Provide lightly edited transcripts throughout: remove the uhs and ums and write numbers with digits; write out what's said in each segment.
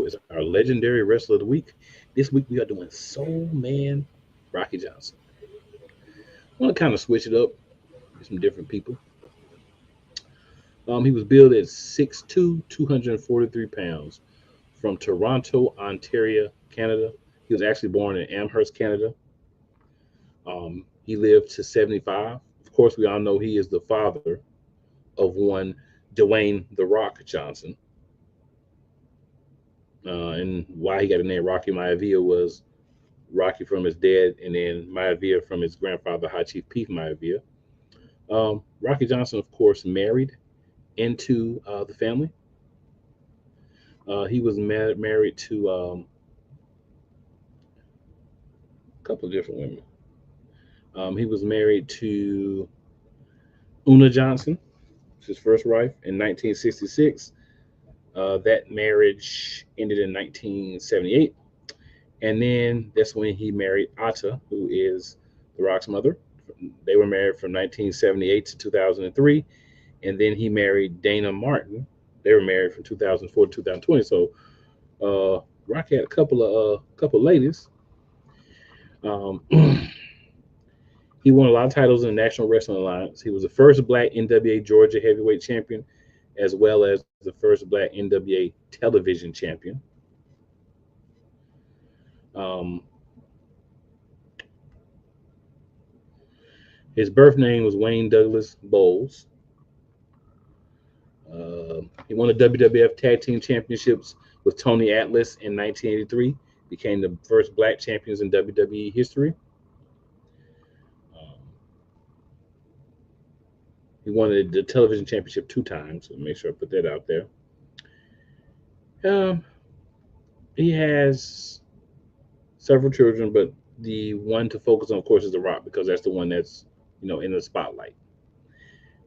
is our legendary wrestler of the week. This week we are doing Soul Man Rocky Johnson. I want to kind of switch it up, get some different people. He was billed at 6'2", 243 pounds, from Toronto, Ontario, Canada. He was actually born in Amherst, Canada. He lived to 75. Of course, we all know he is the father of one Dwayne "The Rock" Johnson. And why he got the name Rocky Maivia was Rocky from his dad, and then Maivia from his grandfather, High Chief Pete Maivia. Rocky Johnson, of course, married into the family. He was married to a couple of different women. He was married to Una Johnson, his first wife, in 1966. That marriage ended in 1978. And then that's when he married Atta, who is The Rock's mother. They were married from 1978 to 2003. And then he married Dana Martin. They were married from 2004 to 2020. So Rock had a couple of ladies. Um, he won a lot of titles in the National Wrestling Alliance. He was the first black NWA Georgia heavyweight champion, as well as the first black NWA television champion. Um, his birth name was Wayne Douglas Bowles. He won the WWF Tag Team Championships with Tony Atlas in 1983. Became the first black champions in WWE history. Um, he won the television championship 2 times. So make sure I put that out there. Um, he has several children, but the one to focus on, of course, is The Rock, because that's the one that's in the spotlight.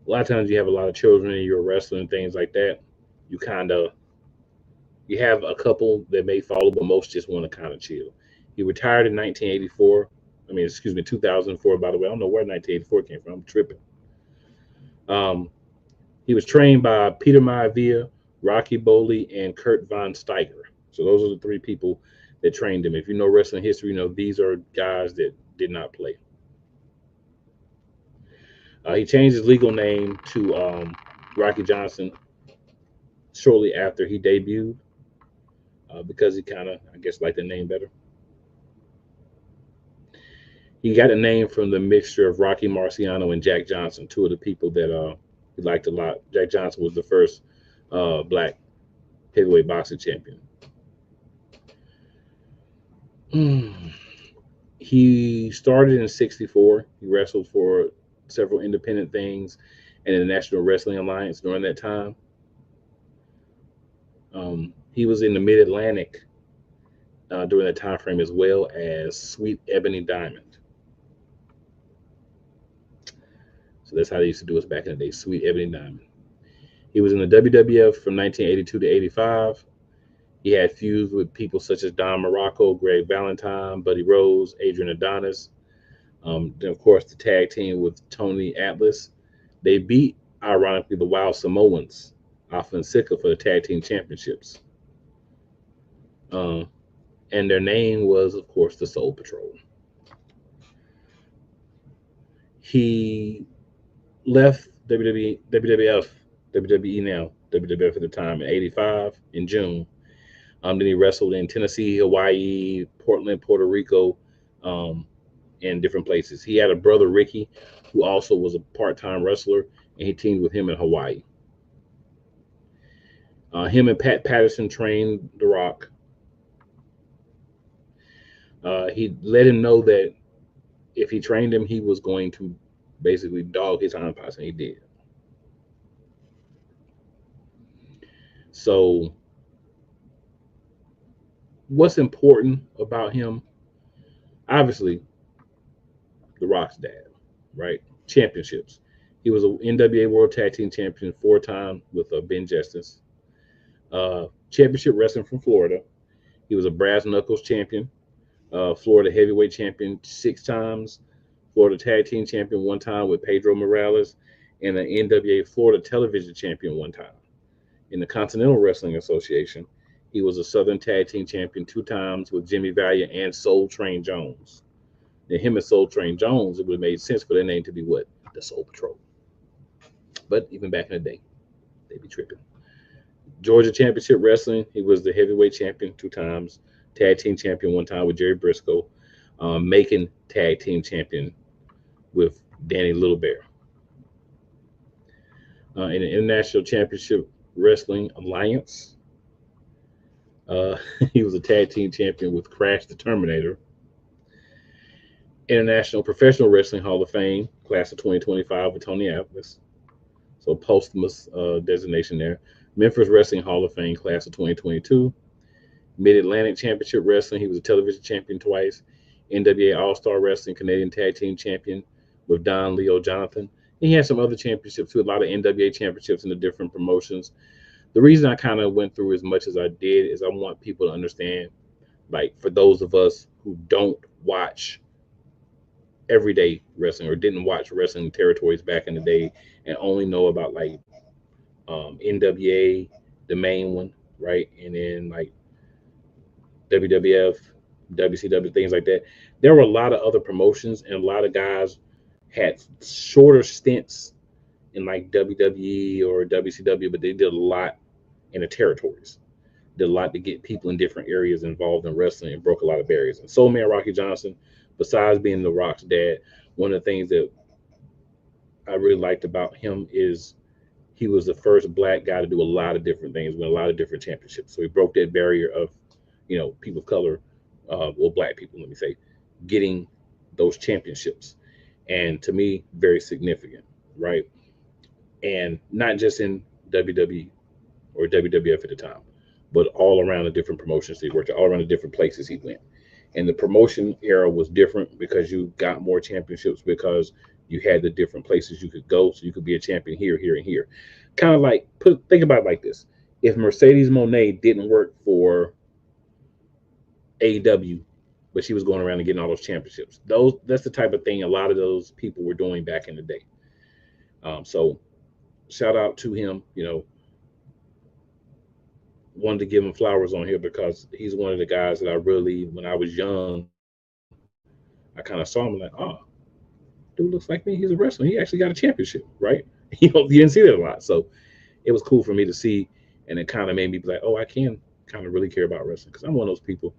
A lot of times you have a lot of children and you're wrestling and things like that. You kind of you have a couple that may follow, but most just want to kind of chill. He retired in 1984. I mean, excuse me, 2004. By the way, I don't know where 1984 came from. I'm tripping. Um, he was trained by Peter Maivia, Rocky Bowley, and Kurt Von Steiger. So those are the 3 people that trained him. If you know wrestling history, these are guys that did not play. He changed his legal name to Rocky Johnson shortly after he debuted, because he kind of, I guess, liked the name better. He got a name from the mixture of Rocky Marciano and Jack Johnson, 2 of the people that he liked a lot. Jack Johnson was the first black heavyweight boxing champion. He started in '64. He wrestled for several independent things and in the National Wrestling Alliance during that time. He was in the Mid Atlantic during that time frame, as well as Sweet Ebony Diamond. So that's how they used to do us back in the day, Sweet Ebony Diamond. He was in the WWF from 1982 to '85. He had feuds with people such as Don Morocco, Greg Valentine, Buddy Rose, Adrian Adonis. Then, of course, the tag team with Tony Atlas. They beat, ironically, the Wild Samoans, Alpha and Sika, for the tag team championships. And their name was, of course, the Soul Patrol. He left WWF, WWE now, WWF at the time, in '85 in June. Then he wrestled in Tennessee, Hawaii, Portland, Puerto Rico, um, and different places. He had a brother, Ricky, who also was a part-time wrestler, and he teamed with him in Hawaii. Him and Pat Patterson trained The Rock. He let him know that if he trained him, he was going to basically dog his hind parts, and he did. So, what's important about him? Obviously, The Rock's dad, right? Championships. He was an NWA World Tag Team Champion 4 times with Ben Justice. Championship wrestling from Florida. He was a brass knuckles champion, Florida heavyweight champion 6 times, Florida tag team champion 1 time with Pedro Morales, and an NWA Florida television champion 1 time. In the Continental Wrestling Association, He was a Southern Tag Team Champion 2 times with Jimmy Valiant and Soul Train Jones. Then him and Soul Train Jones, it would have made sense for their name to be what? The Soul Patrol. But even back in the day, they be tripping. Georgia Championship Wrestling, he was the heavyweight champion 2 times, tag team champion 1 time with Jerry Briscoe, making tag team champion with Danny Little Bear. In the International Championship Wrestling Alliance, uh, he was a tag team champion with Crash the Terminator. International Professional Wrestling Hall of Fame, class of 2025 with Tony Atlas. So posthumous designation there. Memphis Wrestling Hall of Fame, class of 2022. Mid Atlantic Championship Wrestling, he was a television champion twice. NWA All Star Wrestling, Canadian Tag Team Champion with Don Leo Jonathan. He had some other championships too, a lot of NWA championships in the different promotions. The reason I kind of went through as much as I did is I want people to understand, like for those of us who don't watch everyday wrestling or didn't watch wrestling territories back in the day and only know about like NWA, the main one, right? And then like WWF, WCW, things like that. There were a lot of other promotions, and a lot of guys had shorter stints in like WWE or WCW, but they did a lot in the territories. Did a lot to get people in different areas involved in wrestling and broke a lot of barriers. And Soul Man Rocky Johnson, besides being The Rock's dad, one of the things that I really liked about him is he was the first black guy to do a lot of different things, win a lot of different championships. So he broke that barrier of, people of color, well, black people, let me say, getting those championships. And to me, very significant, right? And not just in WWE or WWF at the time, but all around the different promotions he worked at, all around the different places he went. And the promotion era was different because you got more championships because you had the different places you could go, so you could be a champion here, here, and here. Kind of like think about it like this: if Mercedes Monet didn't work for AEW, but she was going around and getting all those championships, that's the type of thing a lot of those people were doing back in the day. So shout out to him. Wanted to give him flowers on here because he's one of the guys that I really, when I was young, I kind of saw him like, oh, dude looks like me. He's a wrestler. He actually got a championship, right? You didn't see that a lot. So it was cool for me to see. And it kind of made me be like, oh, I can kind of really care about wrestling because I'm one of those people.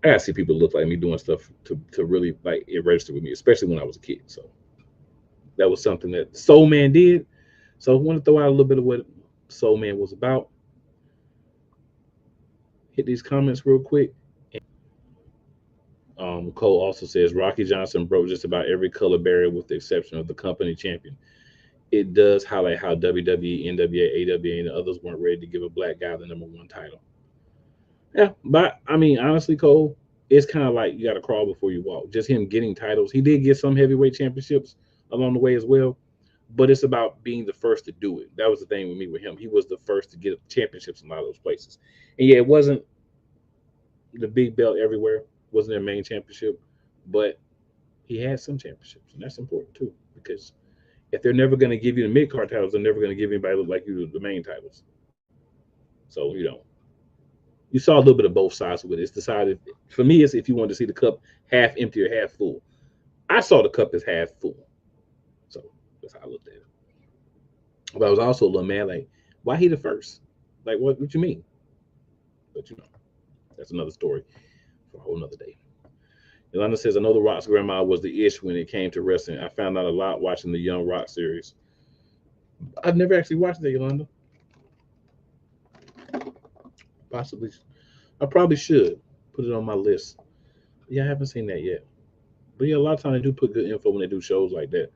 I gotta see people look like me doing stuff to really like it registered with me, especially when I was a kid. So that was something that Soul Man did. So I want to throw out a little bit of what Soul Man was about. Hit these comments real quick. Cole also says Rocky Johnson broke just about every color barrier with the exception of the company champion. It does highlight how WWE, NWA, AWA, and the others weren't ready to give a black guy the #1 title. Yeah, but I mean, honestly, Cole, it's kind of like you got to crawl before you walk. Just him getting titles. He did get some heavyweight championships along the way as well, but it's about being the first to do it. That was the thing with me with him. He was the first to get championships in a lot of those places. And yeah, it wasn't the big belt everywhere, wasn't their main championship, but he had some championships, and that's important too because if they're never going to give you the mid card titles, they're never going to give anybody look like you the main titles. So you saw a little bit of both sides of it. It's decided for me, it's if you want to see the cup half empty or half full. I saw the cup as half full, so that's how I looked at it. But I was also a little mad, like, why he the first? Like, what you mean? But that's another story for a whole nother day. Yolanda says, I know The Rock's grandma was the ish when it came to wrestling. I found out a lot watching the Young Rock series. I've never actually watched that, Yolanda. Possibly. I probably should put it on my list. Yeah, I haven't seen that yet. But yeah, a lot of times they do put good info when they do shows like that.